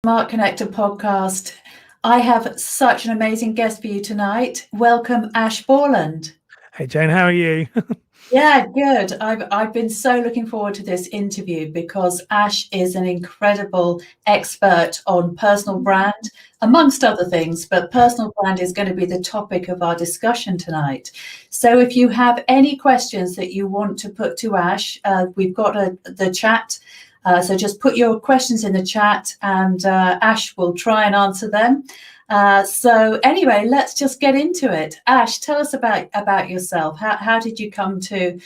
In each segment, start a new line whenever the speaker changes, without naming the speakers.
Smart Connector podcast. I have such an amazing guest for you tonight. Welcome, Ash Borland.
Hey Jane, how are you?
Yeah, good. I've been so looking forward to this interview because Ash is an incredible expert on personal brand, amongst other things, but personal brand is going to be the topic of our discussion tonight. So if you have any questions that you want to put to Ash, we've got the chat. So just put your questions in the chat and Ash will try and answer them. So anyway, let's just get into it. Ash, tell us about yourself. How did you come to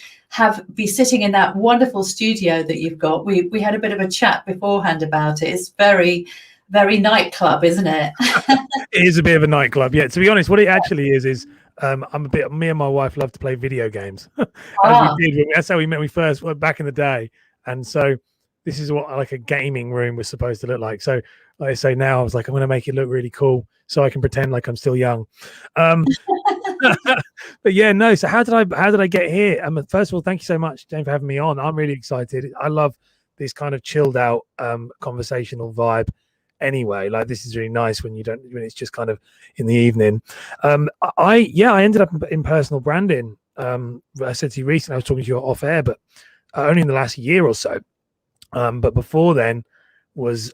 be sitting in that wonderful studio that you've got? We had a bit of a chat beforehand about it. It's very, very nightclub, isn't it?
It is a bit of a nightclub. Yeah, to be honest, what it actually is me and my wife love to play video games. That's how we met. We first back in the day. And so this is what like a gaming room was supposed to look like. So like I say now, I was like, I'm going to make it look really cool so I can pretend like I'm still young. But yeah, no. So how did I get here? First of all, thank you so much, Jane, for having me on. I'm really excited. I love this kind of chilled out conversational vibe. Anyway, like this is really nice when it's just kind of in the evening. I ended up in personal branding. I said to you recently, I was talking to you off air, but only in the last year or so. But before then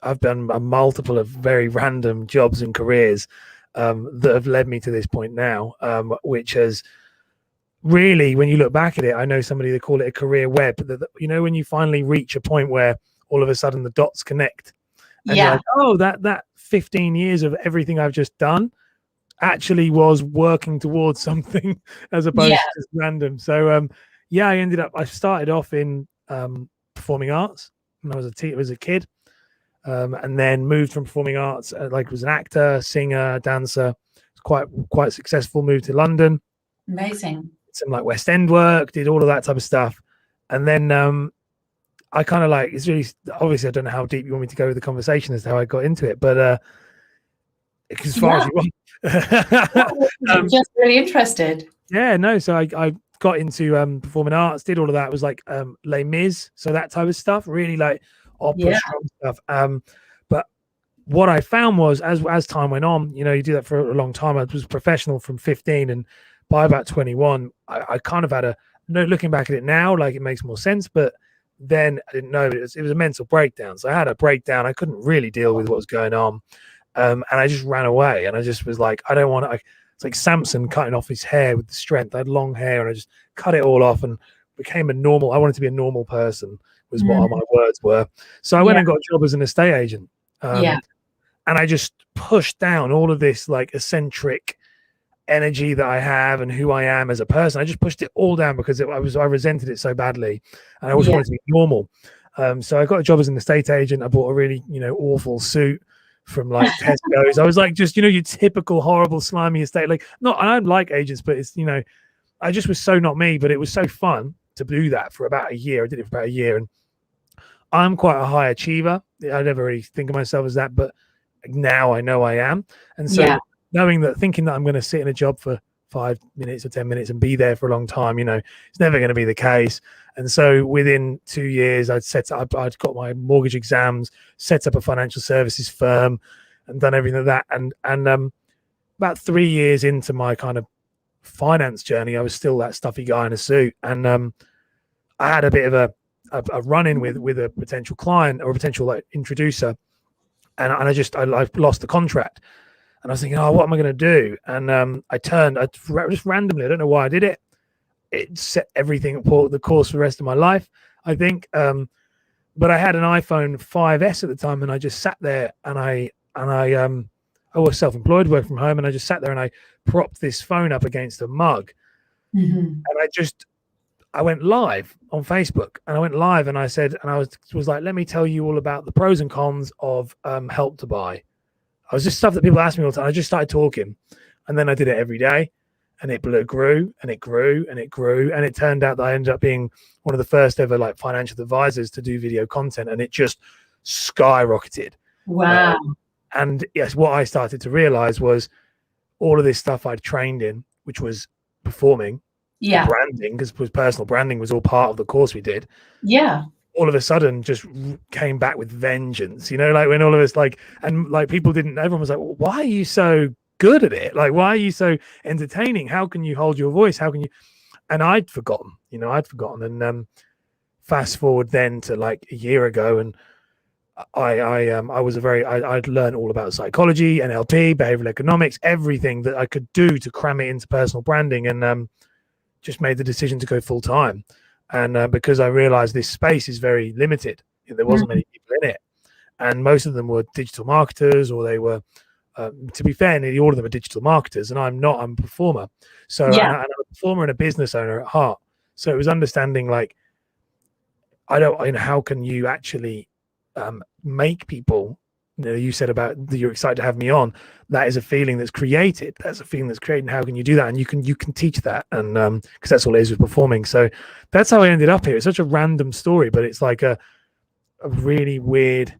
I've done a multiple of very random jobs and careers that have led me to this point now, which has really, when you look back at it, I know somebody, they call it a career web, that when you finally reach a point where all of a sudden the dots connect and you're like, oh, that 15 years of everything I've just done actually was working towards something as opposed to just random. So I started off in performing arts when I was a kid, and then moved from performing arts, was an actor, singer, dancer. Quite successful. Moved to London.
Amazing.
Some like West End work, did all of that type of stuff, and then I kind of it's really, obviously I don't know how deep you want me to go with the conversation as to how I got into it, but as far as you want.
I'm just really interested.
Yeah, no. So I got into performing arts, did all of that. It was like Les Mis, so that type of stuff, really like opera stuff. But what I found was as time went on, you do that for a long time. I was professional from 15, and by about 21, I kind of had looking back at it now, like it makes more sense, but then I didn't know it was a mental breakdown. So I had a breakdown. I couldn't really deal with what was going on, and I just ran away. And I just was like, I don't want to. It's like Samson cutting off his hair with the strength. I had long hair and I just cut it all off and became I wanted to be a normal person, was what my words were. So I went and got a job as an estate agent. And I just pushed down all of this like eccentric energy that I have and who I am as a person. I just pushed it all down because I resented it so badly. And I always wanted to be normal. So I got a job as an estate agent. I bought a really, awful suit from like Tesco's. I was like, just, your typical horrible, slimy estate. Like, I don't like agents, but it's, I just was so not me, but it was so fun to do that for about a year. I did it for about a year, and I'm quite a high achiever. I never really think of myself as that, but now I know I am. And so thinking that I'm going to sit in a job for 5 minutes or 10 minutes and be there for a long time, it's never going to be the case. And so within 2 years, I'd got my mortgage exams, set up a financial services firm, and done everything like that. And about 3 years into my kind of finance journey, I was still that stuffy guy in a suit. And I had a bit of a run-in with a potential client or a potential like introducer, and I lost the contract. And I was thinking, what am I going to do? And I just randomly, I don't know why I did it. It set everything for the course for the rest of my life, I think. But I had an iPhone 5S at the time, and I just sat there and I was self-employed, working from home, and I just sat there and I propped this phone up against a mug. And I went live on Facebook, and I went live and I said, and I was like, let me tell you all about the pros and cons of Help to Buy. I was just stuff that people ask me all the time. I just started talking, and then I did it every day, and it grew and it grew and it grew. And it turned out that I ended up being one of the first ever like financial advisors to do video content, and it just skyrocketed.
Wow.
And yes, what I started to realize was all of this stuff I'd trained in, which was performing, branding, because personal branding was all part of the course we did. all of a sudden just came back with vengeance, like when all of us and people didn't, everyone was like, well, why are you so good at it? Like, why are you so entertaining? How can you hold your voice? How can you? And I'd forgotten. And fast forward then to like a year ago, and I'd learned all about psychology, NLP, behavioral economics, everything that I could do to cram it into personal branding, and just made the decision to go full time. And because I realized this space is very limited, there wasn't many people in it, and most of them were digital marketers, or they were, to be fair, nearly all of them are digital marketers, and I'm not. I'm a performer, so and I'm a performer and a business owner at heart. So it was understanding like, how can you actually make people, you said about you're excited to have me on, that is a feeling that's created. That's a feeling that's created. And how can you do that? And you can teach that. And because that's all it is with performing. So that's how I ended up here. It's such a random story, but it's like a really weird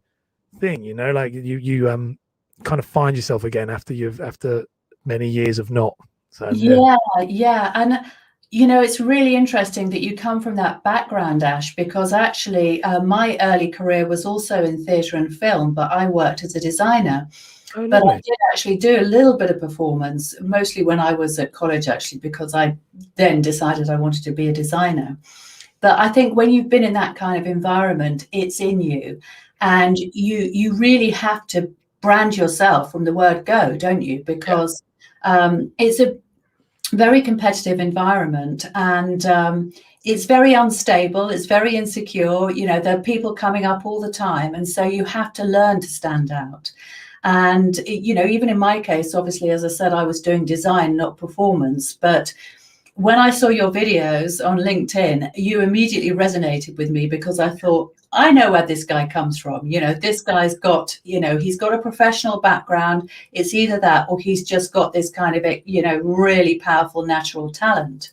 thing, like you kind of find yourself again after many years of not. So
yeah. And it's really interesting that you come from that background, Ash, because actually my early career was also in theatre and film, but I worked as a designer.
Oh,
but I did actually do a little bit of performance, mostly when I was at college, actually, because I then decided I wanted to be a designer. But I think when you've been in that kind of environment, it's in you, and you really have to brand yourself from the word go, don't you? Because it's a very competitive environment, and it's very unstable, it's very insecure, there are people coming up all the time, and so you have to learn to stand out. And even in my case, obviously, as I said, I was doing design, not performance, but when I saw your videos on LinkedIn, you immediately resonated with me, because I thought, I know where this guy comes from. This guy's got, he's got a professional background. It's either that, or he's just got this kind of, really powerful natural talent.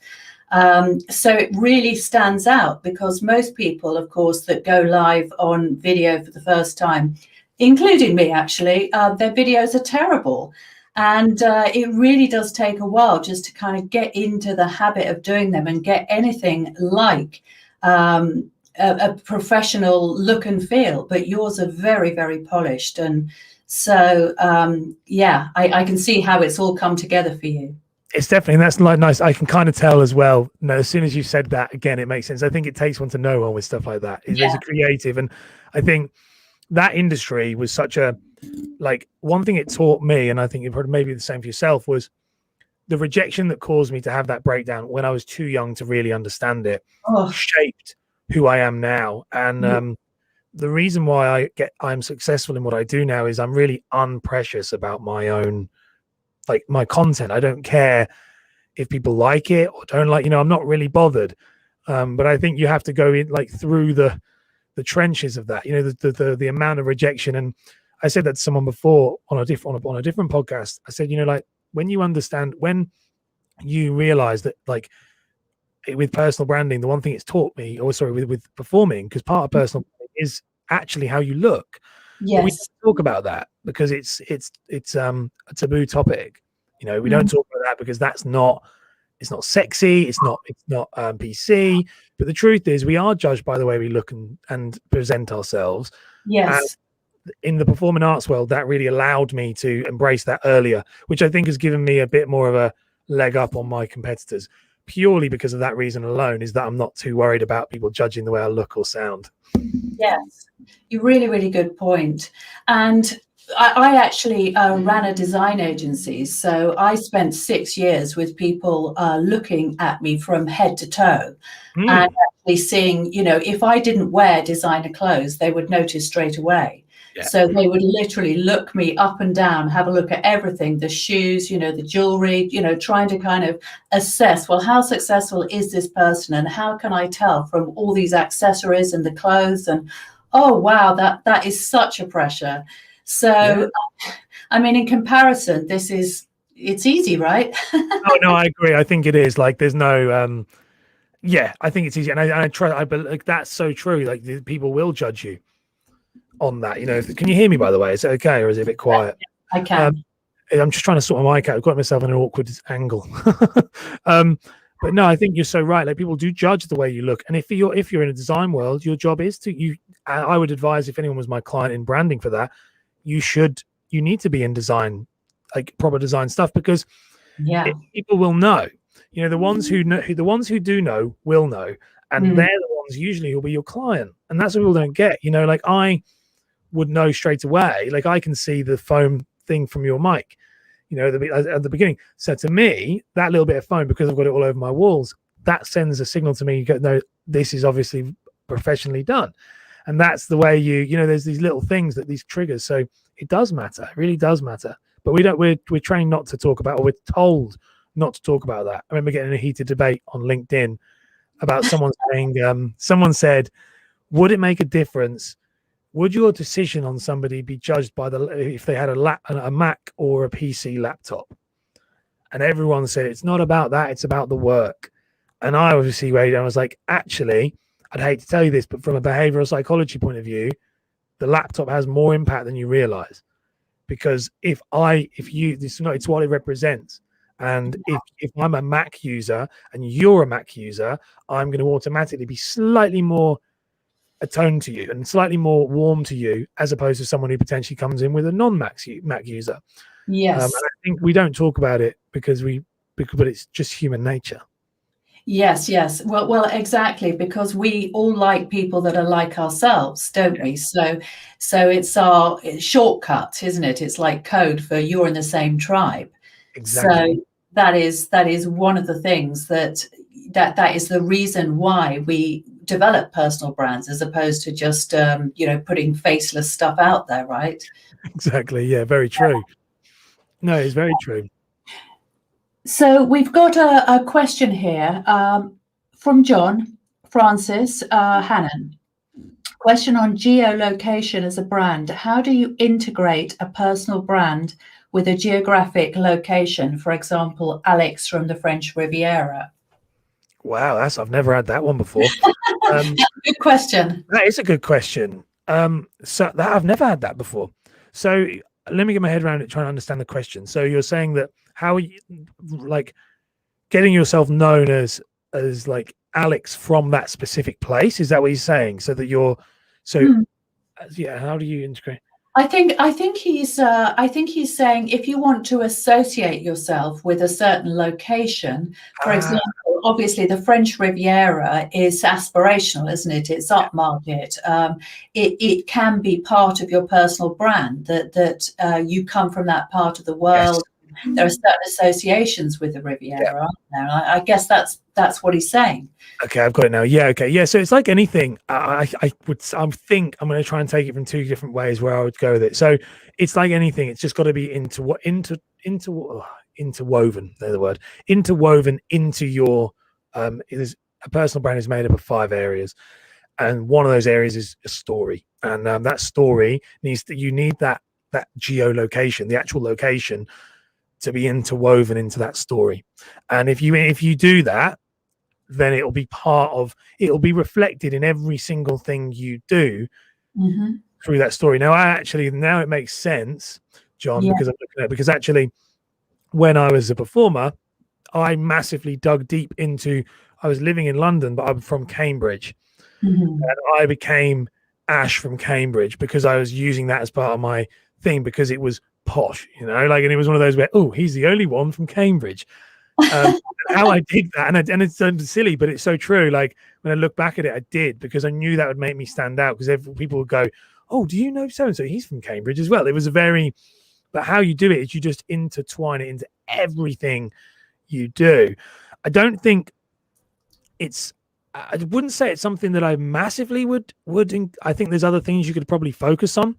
So it really stands out, because most people, of course, that go live on video for the first time, including me, actually, their videos are terrible. And it really does take a while just to kind of get into the habit of doing them and get anything like a professional look and feel. But yours are very, very polished. And so, I can see how it's all come together for you.
It's definitely, and that's like nice. I can kind of tell as well. No, as soon as you said that, again, it makes sense. I think it takes one to know one with stuff like that. There's a creative, and I think that industry was such a, like, one thing it taught me, and I think it probably maybe the same for yourself, was the rejection that caused me to have that breakdown when I was too young to really understand it, shaped who I am now. And the reason why I'm successful in what I do now is I'm really unprecious about my own, like, my content. I don't care if people like it or don't like, I'm not really bothered. But I think you have to go in, like, through the trenches of that, the amount of rejection. And I said that to someone before on a different podcast. I said, like, when you understand, when you realize that, like, with personal branding, the one thing it's taught me, or sorry, with performing, because part of personal branding is actually how you look.
Yes.
We don't talk about that because it's a taboo topic. We don't talk about that because it's not sexy, it's not PC. But the truth is, we are judged by the way we look and present ourselves.
Yes.
And in the performing arts world, that really allowed me to embrace that earlier, which I think has given me a bit more of a leg up on my competitors, purely because of that reason alone, is that I'm not too worried about people judging the way I look or sound.
Yes, you really, really good point. And I actually ran a design agency. So I spent 6 years with people looking at me from head to toe and actually seeing, if I didn't wear designer clothes, they would notice straight away. Yeah. So they would literally look me up and down, have a look at everything, the shoes, the jewelry, trying to kind of assess, well, how successful is this person? And how can I tell from all these accessories and the clothes? And, oh, wow, that is such a pressure. So, I mean, in comparison, it's easy, right?
Oh, no, I agree. I think it is. Like, there's no, I think it's easy. And I try, but like, that's so true. Like, people will judge you on that. Can you hear me, by the way? Is it okay, or is it a bit quiet?
I can.
I'm just trying to sort my mic out. I've got myself in an awkward angle. But no, I think you're so right. Like, people do judge the way you look, and if you're in a design world, your job is to I would advise, if anyone was my client in branding for that, you need to be in design, like proper design stuff, because people will know. You know, the ones who do know will know, and they're the ones usually who'll be your client, and that's what people don't get. You know, like, I would know straight away. Like, I can see the foam thing from your mic, you know, at the beginning. So to me, that little bit of foam, because I've got it all over my walls, that sends a signal to me. You go, no, this is obviously professionally done. And that's the way you know, there's these little things, that these triggers. So it does matter. It really does matter. But we're trained not to talk about, or we're told not to talk about that. I remember getting in a heated debate on LinkedIn about someone saying, someone said, would it make a difference? Would your decision on somebody be judged by if they had a Mac or a PC laptop? And everyone said, it's not about that, it's about the work. And I obviously weighed down. I was like, actually, I'd hate to tell you this, but from a behavioral psychology point of view, the laptop has more impact than you realize. Because it's what it represents. And if I'm a Mac user and you're a Mac user, I'm going to automatically be slightly more attuned to you and slightly more warm to you, as opposed to someone who potentially comes in with a non-Mac user.
Yes.
And I think we don't talk about it but it's just human nature.
Yes. Well, exactly, because we all like people that are like ourselves, don't we? So it's our shortcut, isn't it? It's like code for you're in the same tribe.
Exactly.
So that is one of the things that is the reason why we develop personal brands, as opposed to just putting faceless stuff out there, right?
Exactly. Yeah, very true. No, it's very true.
So we've got a question here from John Francis Hannon. Question on geolocation as a brand. How do you integrate a personal brand with a geographic location? For example, Alex from the French Riviera.
Wow, I've never had that one before.
Good question.
That is a good question. So that I've never had that before. So let me get my head around it, trying to understand the question. So you're saying that how are you, like, getting yourself known as like Alex from that specific place? Is that what he's saying? So that you're yeah. How do you integrate?
I think he's saying, if you want to associate yourself with a certain location, for example, obviously the French Riviera is aspirational, isn't it? It's upmarket. It can be part of your personal brand that you come from that part of the world. Yes. There are certain associations with the Riviera, aren't there? And I guess that's what he's saying.
Okay, I've got it now. Yeah, okay, yeah. So it's like anything. I think I'm going to try and take it from two different ways where I would go with it. So it's like anything. It's just got to be interwoven. They're the word. Interwoven into your. A personal brand is made up of 5 areas, and one of those areas is a story, and that story you need that geolocation, the actual location, to be interwoven into that story. And if you do that, then it'll be reflected in every single thing you do through that story. Now it makes sense, John, because I'm looking at it, because actually when I was a performer, I massively dug deep into, I was living in London, but I'm from Cambridge. And I became Ash from Cambridge because I was using that as part of my thing, because it was posh, and it was one of those where, oh, he's the only one from Cambridge. How I did that, and it's so silly, but it's so true. Like, when I look back at it, I did, because I knew that would make me stand out, because people would go, oh, do you know so and so? He's from Cambridge as well. It was but how you do it is you just intertwine it into everything you do. I don't think I wouldn't say it's something that I massively would. I think there's other things you could probably focus on.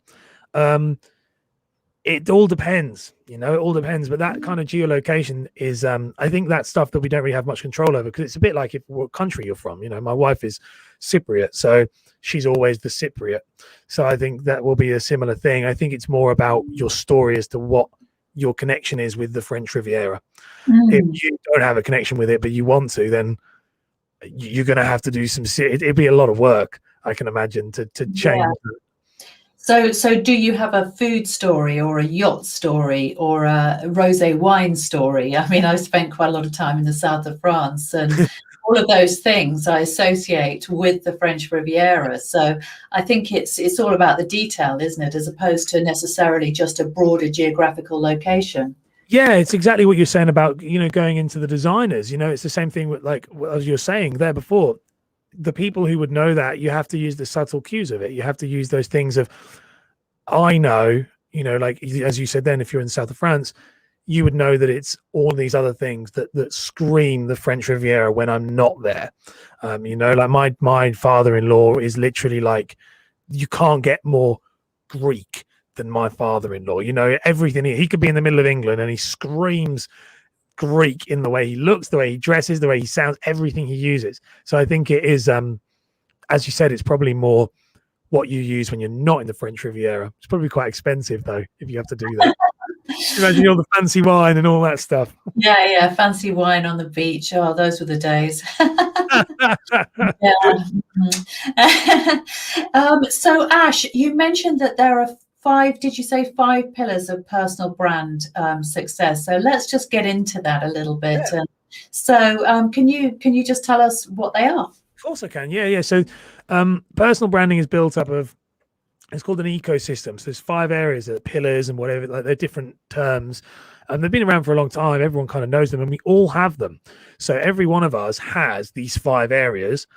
It all depends, it all depends. But that kind of geolocation is, I think that's stuff that we don't really have much control over, because it's a bit like what country you're from. My wife is Cypriot, so she's always the Cypriot. So I think that will be a similar thing. I think it's more about your story as to what your connection is with the French Riviera. If you don't have a connection with it, but you want to, then you're going to have to do it'd be a lot of work, I can imagine, to change.
So do you have a food story or a yacht story or a rosé wine story? I mean, I've spent quite a lot of time in the south of France, and all of those things I associate with the French Riviera. So I think it's all about the detail, isn't it, as opposed to necessarily just a broader geographical location.
Yeah, it's exactly what you're saying about, going into the designers. It's the same thing with, like, as you're saying there before, the people who would know that, you have to use the subtle cues of it. You have to use those things of, I know, like as you said, then if you're in the south of France, you would know that it's all these other things that scream the French Riviera when I'm not there. Like my father-in-law is literally like, you can't get more Greek than my father-in-law. Everything, he could be in the middle of England and he screams Greek in the way he looks, the way he dresses, the way he sounds, everything he uses. So I think it is, as you said, it's probably more what you use when you're not in the French Riviera. It's probably quite expensive though, if you have to do that. Imagine all the fancy wine and all that stuff.
Yeah, fancy wine on the beach. Oh, those were the days. So Ash, you mentioned that there are did you say 5 pillars of personal brand success? So let's just get into that a little bit.
Yeah.
So can you just tell us what they are?
Of course I can. Yeah. So personal branding is built up of, it's called an ecosystem. So there's 5 areas, pillars and whatever, like they're different terms. And they've been around for a long time. Everyone kind of knows them and we all have them. So every one of us has these 5 areas.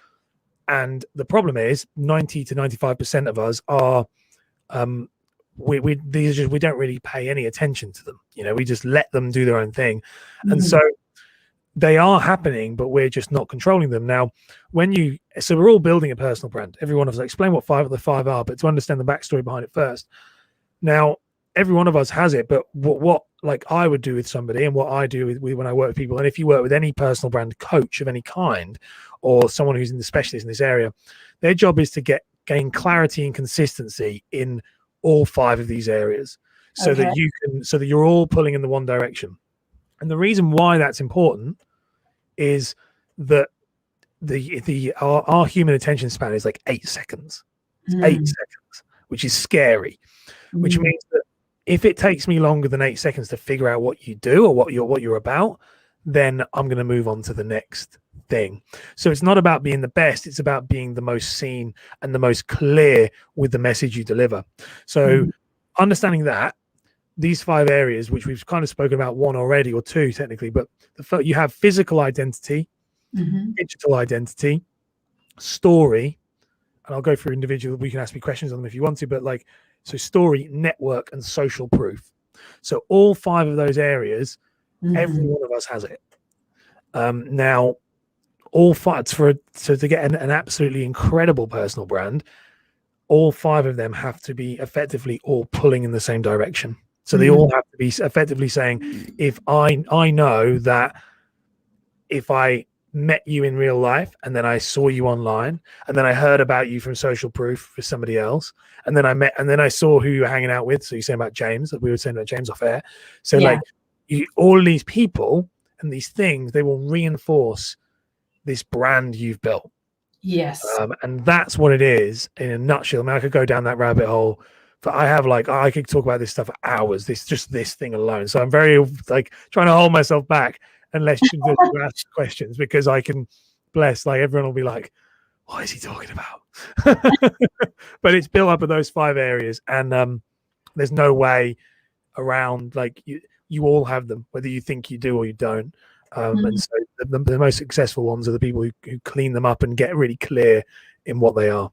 And the problem is 90 to 95% of us are, we don't really pay any attention to them. We just let them do their own thing. Mm-hmm. And so they are happening, but we're just not controlling them. Now, so we're all building a personal brand. Every one of us, explain what 5 of the 5 are, but to understand the backstory behind it first. Now, every one of us has it, but what like I would do with somebody and what I do with when I work with people, and if you work with any personal brand coach of any kind or someone who's in the specialist in this area, their job is to gain clarity and consistency in all 5 of these areas so that you're all pulling in the one direction. And the reason why that's important is that our human attention span is like 8 seconds. It's 8 seconds, which is scary, which means that if it takes me longer than 8 seconds to figure out what you do or what you're about, then I'm going to move on to the next thing. So it's not about being the best, it's about being the most seen and the most clear with the message you deliver. So understanding that these 5 areas, which we've kind of spoken about 1 already, or 2 technically, but you have physical identity, digital identity, story, and I'll go through individual. We can ask me questions on them if you want to, but so story, network, and social proof. So all 5 of those areas, every one of us has it. Now, all 5 to get an absolutely incredible personal brand, all 5 of them have to be effectively all pulling in the same direction. So they all have to be effectively saying, if I know that if I met you in real life and then I saw you online and then I heard about you from social proof for somebody else and then I saw who you were hanging out with. So you're saying about James, we were saying about James off air. So all these people and these things, they will reinforce this brand you've built.
Yes.
And that's what it is in a nutshell. I mean, I could go down that rabbit hole. But I could talk about this stuff for hours. This thing alone. So I'm very trying to hold myself back unless you ask questions, because I can everyone will be like, what is he talking about? But it's built up of those 5 areas, and there's no way around. You all have them, whether you think you do or you don't. And so the most successful ones are the people who clean them up and get really clear in what they are.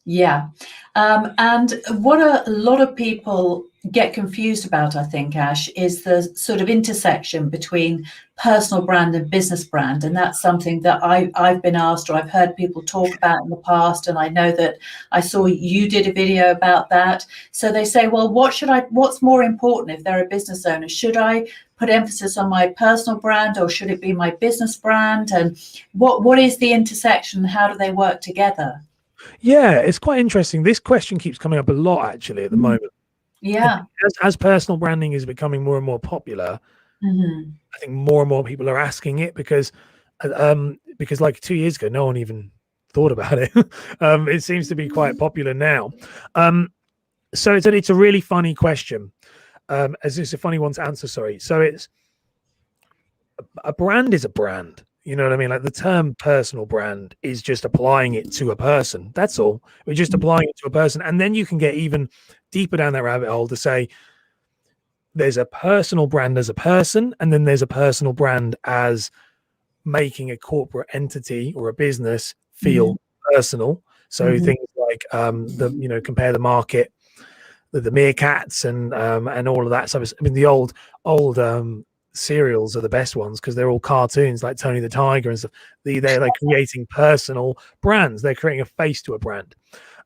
Yeah. And what a lot of people get confused about, I think, Ash, is the sort of intersection between personal brand and business brand. And that's something that I've been asked, or I've heard people talk about in the past. And I know that I saw you did a video about that. So they say, well, what's more important if they're a business owner? Should I put emphasis on my personal brand or should it be my business brand? And what is the intersection? How do they work together?
Yeah, it's quite interesting. This question keeps coming up a lot actually at the moment.
Yeah.
As personal branding is becoming more and more popular, I think more and more people are asking it because 2 years ago, no one even thought about it. It seems to be quite popular now. So it's a really funny question. As it's a funny one to answer. Sorry. So it's a brand is a brand. You know what I mean? Like the term personal brand is just applying it to a person. That's all. We're just applying it to a person. And then you can get even deeper down that rabbit hole to say there's a personal brand as a person, and then there's a personal brand as making a corporate entity or a business feel personal. So things like compare the market, the meerkats and all of that stuff. I mean, the old serials are the best ones because they're all cartoons like Tony the Tiger and stuff. They're like creating personal brands. They're creating a face to a brand.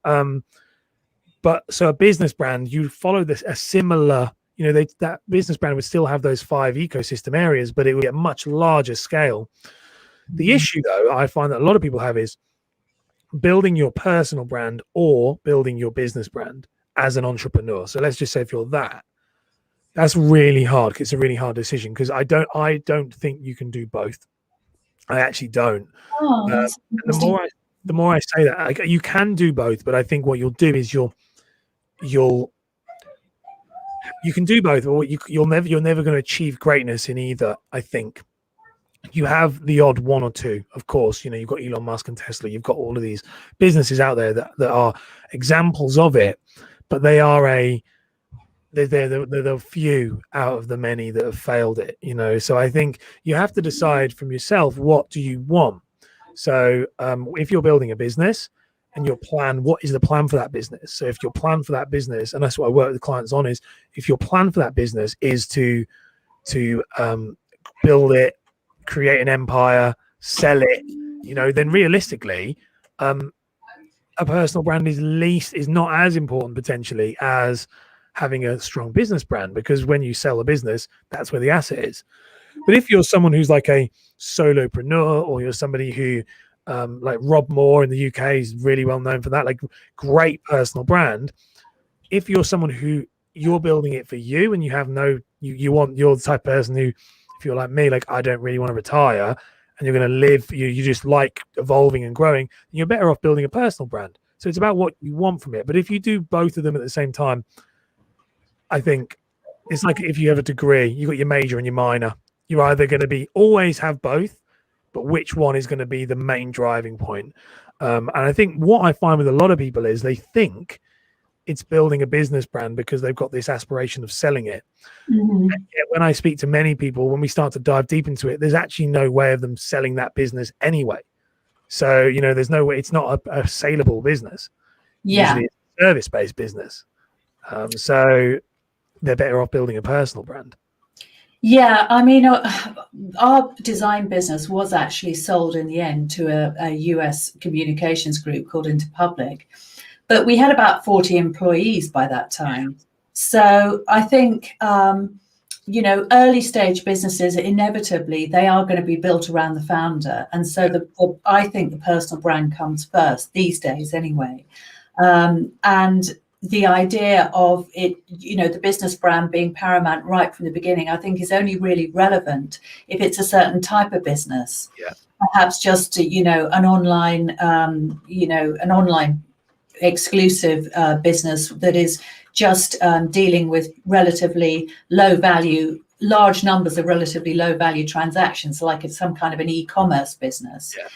But so a business brand, you follow this a similar, that business brand would still have those 5 ecosystem areas, but it would be a much larger scale. The issue, though, I find that a lot of people have is building your personal brand or building your business brand as an entrepreneur. So let's just say if you're that's really hard. It's a really hard decision because I don't think you can do both. I actually don't. The more I say that, you can do both, but I think what you'll do is you can do both, or you're never going to achieve greatness in either. I think you have the odd one or two, of course. You've got Elon Musk and Tesla. You've got all of these businesses out there that are examples of it, but they are they're the few out of the many that have failed it. So I think you have to decide from yourself, what do you want? So if you're building a business and your plan, what is the plan for that business? So if your plan for that business, and that's what I work with clients on, is if your plan for that business is to build it, create an empire, sell it, then realistically, a personal brand is not as important potentially as having a strong business brand, because when you sell a business, that's where the asset is. But if you're someone who's like a solopreneur, or you're somebody who like Rob Moore in the UK is really well known for that, like great personal brand. If you're someone who you're building it for you and you have you're the type of person who, if you're like me, like I don't really want to retire and you're going to live, you just like evolving and growing, you're better off building a personal brand. So it's about what you want from it. But if you do both of them at the same time, I think it's like if you have a degree, you got your major and your minor. You're either going to always have both, but which one is going to be the main driving point? And I think what I find with a lot of people is they think it's building a business brand because they've got this aspiration of selling it. And yet when I speak to many people, when we start to dive deep into it, there's actually no way of them selling that business anyway. So, there's no way, it's not a saleable business.
Yeah.
Usually it's a service-based business. So they're better off building a personal brand.
Yeah, I mean, our design business was actually sold in the end to a US communications group called Interpublic, but we had about 40 employees by that time. So I think, early stage businesses, inevitably, they are going to be built around the founder. And so I think the personal brand comes first these days anyway. And the idea of it, the business brand being paramount right from the beginning, I think is only really relevant if it's a certain type of business.
Yeah.
Perhaps just, an online, an online exclusive business that is just dealing with relatively low value, large numbers of relatively low value transactions, like it's some kind of an e-commerce business.
Yeah.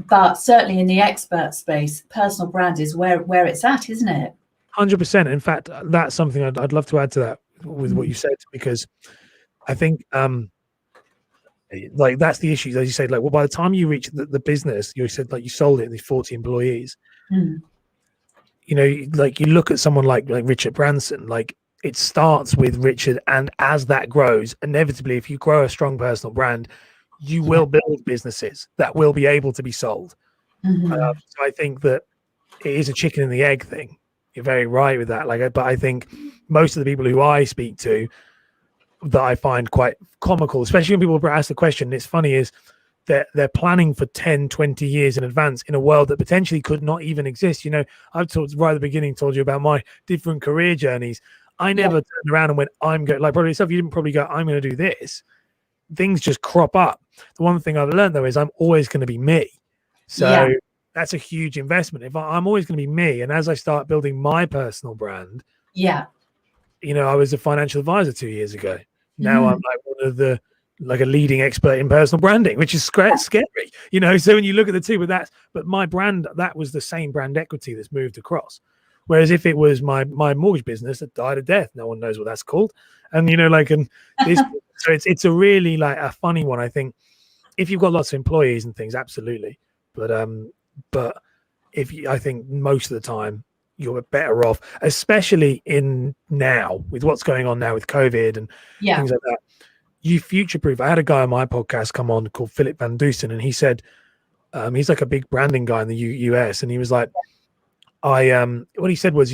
But certainly in the expert space, personal brand is where it's at, isn't it?
100%. In fact, that's something I'd love to add to that with what you said, because I think like that's the issue. As you said, like, well, by the time you reach the business, you said like you sold it, these 40 employees. Like you look at someone like Richard Branson, like it starts with Richard, and as that grows, inevitably, if you grow a strong personal brand, you will build businesses that will be able to be sold. So I think that it is a chicken and the egg thing. You're very right with that. But I think most of the people who I speak to that I find quite comical, especially when people ask the question, it's funny, is that they're planning for 10, 20 years in advance in a world that potentially could not even exist. I've talked right at the beginning, told you about my different career journeys. I never turned around and went, I'm going, like probably yourself, you didn't probably go, I'm going to do this. Things just crop up. The one thing I've learned though is I'm always going to be me. So that's a huge investment. If I'm always going to be me, and as I start building my personal brand, I was a financial advisor 2 years ago. Now I'm like one of the a leading expert in personal branding, which is scary, So when you look at the two, but my brand, that was the same brand equity that's moved across. Whereas if it was my mortgage business that died a death, no one knows what that's called. And this, so it's a really a funny one. I think if you've got lots of employees and things, absolutely. But I think most of the time you're better off, especially in now with what's going on now with COVID and things like that. You future-proof. I had a guy on my podcast come on called Philip Van Dusen, and he said he's like a big branding guy in the US, and he was like, what he said was,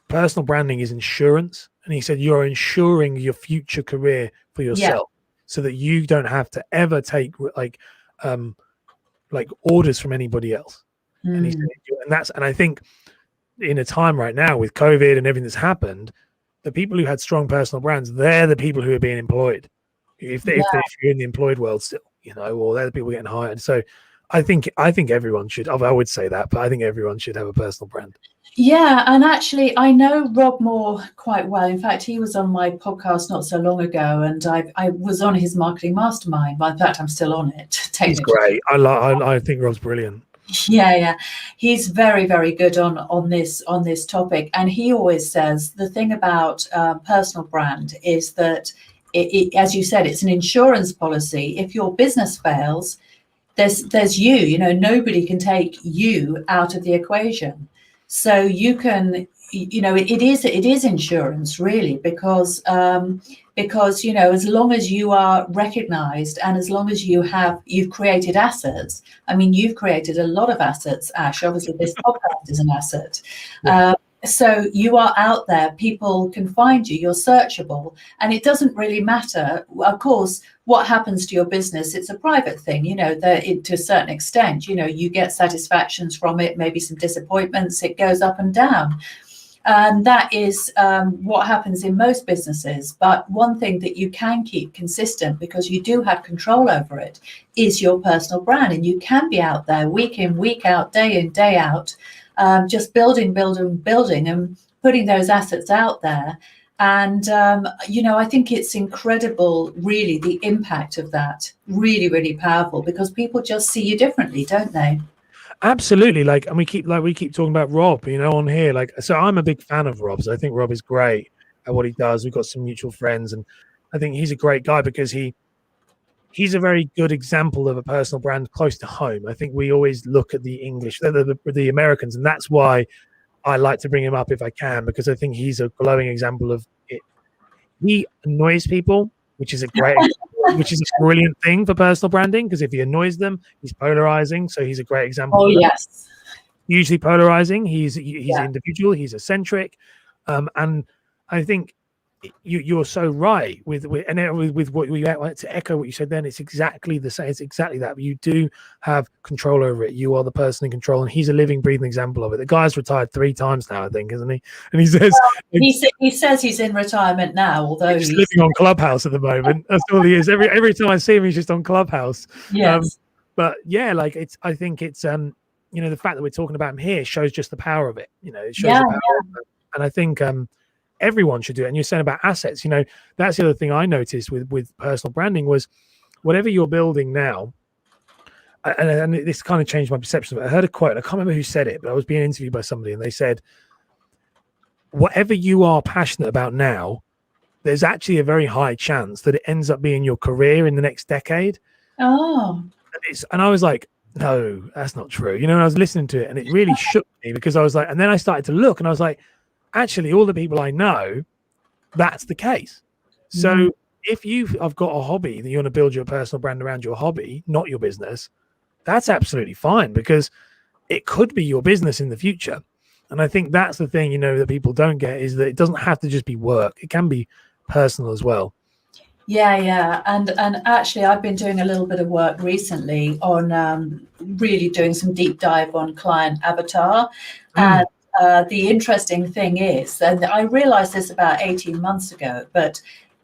personal branding is insurance, and he said you're insuring your future career for yourself, so that you don't have to ever take orders from anybody else. And he said, and I think in a time right now with COVID and everything that's happened, the people who had strong personal brands, they're the people who are being employed. If you're in the employed world still, or they're the people getting hired. So I think everyone should. I would say that, but I think everyone should have a personal brand.
Yeah, and actually, I know Rob Moore quite well. In fact, he was on my podcast not so long ago, and I was on his marketing mastermind. Well, in fact, I'm still on it.
He's great. I think Rob's brilliant.
Yeah, he's very, very good on this topic, and he always says the thing about personal brand is that it, as you said, it's an insurance policy. If your business fails, there's you. Nobody can take you out of the equation. So you can, it is insurance really, because as long as you are recognized and as long as you've created assets. I mean, you've created a lot of assets, Ash. Obviously, this podcast is an asset. So you are out there, people can find you, you're searchable, and it doesn't really matter. Of course, what happens to your business, it's a private thing, to a certain extent, you get satisfactions from it, maybe some disappointments, it goes up and down. And that is what happens in most businesses. But one thing that you can keep consistent, because you do have control over it, is your personal brand. And you can be out there week in, week out, day in, day out, just building and putting those assets out there. And, I think it's incredible, really, the impact of that. Really, really powerful, because people just see you differently, don't they?
Absolutely. And we keep talking about Rob, on here. So I'm a big fan of Rob's. I think Rob is great at what he does. We've got some mutual friends, and I think he's a great guy because he's a very good example of a personal brand close to home. I think we always look at the English, the Americans, and that's why I like to bring him up if I can, because I think he's a glowing example of it. He annoys people, which is a brilliant thing for personal branding, because if he annoys them, he's polarizing. So he's a great example.
Oh, yes.
Hugely polarizing. He's an individual. He's eccentric. And I think you're so right with what we to echo what you said then. It's exactly the same. It's exactly that. You do have control over it. You are the person in control, and he's a living, breathing example of it. The guy's retired 3 times now, I think, isn't he? And he says
he says he's in retirement now, although
he's living on Clubhouse at the moment. That's all he is. Every time I see him, he's just on Clubhouse.
Yes.
But yeah, I think it's the fact that we're talking about him here shows just the power of it. It shows the power of it. And I think everyone should do it. And you're saying about assets, that's the other thing I noticed with personal branding was whatever you're building now. And this kind of changed my perception of it. I heard a quote, I can't remember who said it, but I was being interviewed by somebody, and they said, whatever you are passionate about now, there's actually a very high chance that it ends up being your career in the next decade.
Oh.
And I was like, no, that's not true. And I was listening to it, and it really shook me, because I was like, and then I started to look, and I was like, actually, all the people I know, that's the case. So if I've got a hobby that you want to build your personal brand around your hobby, not your business, that's absolutely fine, because it could be your business in the future. And I think that's the thing, that people don't get, is that it doesn't have to just be work. It can be personal as well. Yeah.
And actually, I've been doing a little bit of work recently on really doing some deep dive on client avatar. And the interesting thing is, and I realized this about 18 months ago, but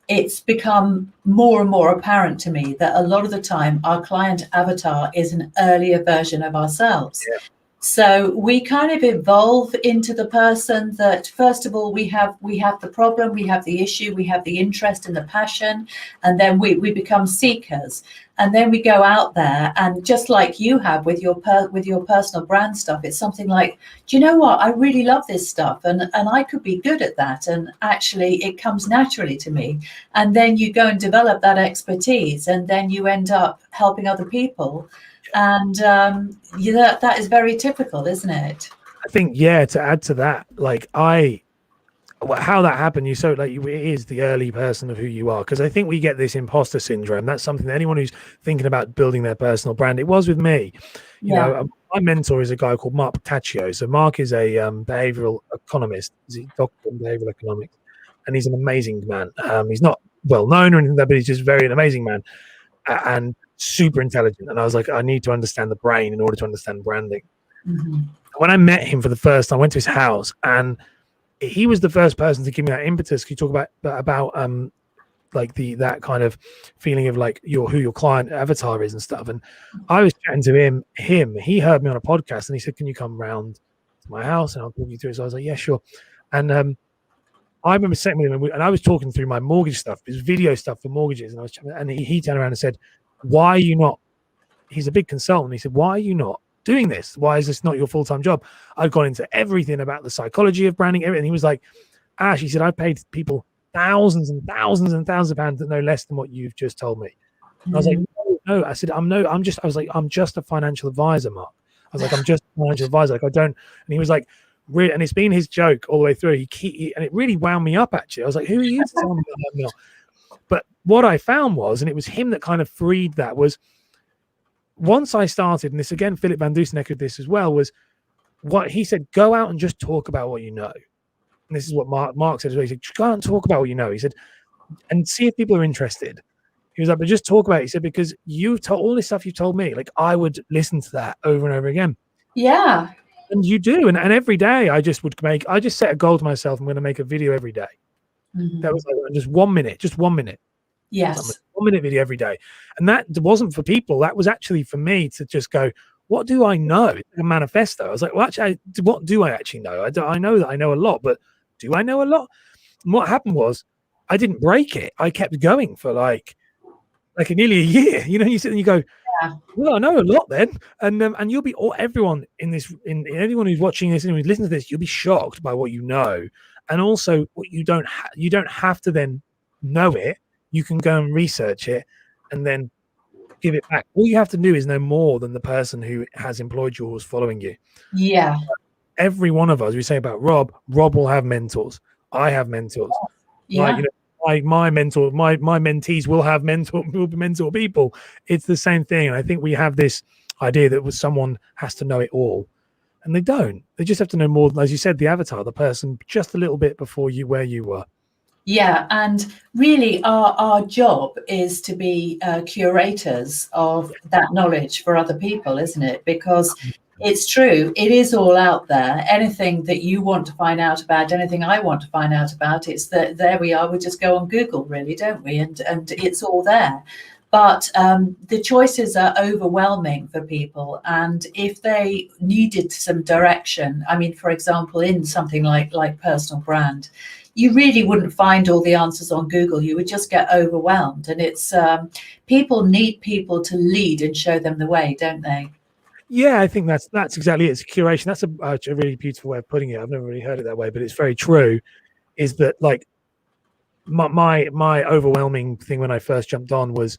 it's become more and more apparent to me that a lot of the time our client avatar is an earlier version of ourselves.
Yeah.
So we kind of evolve into the person that, first of all, we have the problem, we have the issue, we have the interest and the passion, and then we become seekers. And then we go out there, and just like you have with your personal brand stuff, it's something like, do you know what? I really love this stuff, and I could be good at that. And actually, it comes naturally to me. And then you go and develop that expertise, and then you end up helping other people. And that is very typical, isn't it?
I think, yeah, to add to that, like how that happened, it is the early person of who you are, because I think we get this imposter syndrome. That's something that anyone who's thinking about building their personal brand, it was with me. You know, my mentor is a guy called Mark Taccio. So Mark is a behavioral economist. He's a doctor in behavioral economics, and he's an amazing man. He's not well known or anything like that, but he's just an amazing man and super intelligent. And I was like, I need to understand the brain in order to understand branding.
Mm-hmm.
When I met him for the first time, I went to his house, and he was the first person to give me that impetus. You talk about like that kind of feeling of like who your client avatar is and stuff. And I was chatting to him. He heard me on a podcast, and he said, "Can you come round to my house and I'll talk you through it?" So I was like, "Yeah, sure." And I remember sitting with him, and I was talking through my mortgage stuff, his video stuff for mortgages, and he turned around and said, "Why are you not?" He's a big consultant. He said, "Why are you not doing this? Why is this not your full-time job?" I'd gone into everything about the psychology of branding, everything. He was like, "Ash," he said, "I paid people thousands and thousands and thousands of pounds that know less than what you've just told me." And I was like, no. I said, I'm just a financial advisor, Mark. I was like, I'm just a financial advisor. Like, I don't. And he was like, really, and it's been his joke all the way through. And it really wound me up, actually. I was like, who are you to tell me that I'm not? But what I found was, and it was him that kind of freed that, was once I started, and this again, Philip Van Dusen echoed this as well, was what he said, go out and just talk about what you know. And this is what Mark said as well. He said, go out and talk about what you know. He said, and see if people are interested. He was like, but just talk about it. He said, because you told all this stuff you told me, like I would listen to that over and over again.
Yeah.
And you do. And every day I just set a goal to myself. I'm going to make a video every day. Mm-hmm. That was like just 1 minute.
Yes.
1 minute video every day. And that wasn't for people. That was actually for me to just go, what do I know? It's like a manifesto. I was like, well, actually, what do I actually know? I know that I know a lot, but do I know a lot? And what happened was I didn't break it. I kept going for like nearly a year. You know, you sit and you go, yeah. Well, I know a lot then. And you'll be everyone in this, in anyone who's watching this and who's listening to this, you'll be shocked by what you know. And also what you don't have to then know it. You can go and research it and then give it back. All you have to do is know more than the person who has employed you or is following you.
Yeah.
Every one of us, we say about Rob will have mentors. I have mentors.
Yeah.
Like, you know, my mentor, my mentees will have mentor people. It's the same thing. And I think we have this idea that someone has to know it all. And they don't. They just have to know more, as you said, the avatar, the person just a little bit before you, where you were.
Yeah, and really our job is to be curators of that knowledge for other people, isn't it? Because it's true, it is all out there. Anything that you want to find out about, anything I want to find out about, it's that there we are. We just go on Google, really, don't we? And it's all there. But the choices are overwhelming for people. And if they needed some direction, I mean, for example, in something like personal brand, you really wouldn't find all the answers on Google. You would just get overwhelmed. And it's people need people to lead and show them the way, don't they?
Yeah, I think that's exactly it. It's curation. That's a really beautiful way of putting it. I've never really heard it that way, but it's very true. Is that like my overwhelming thing when I first jumped on was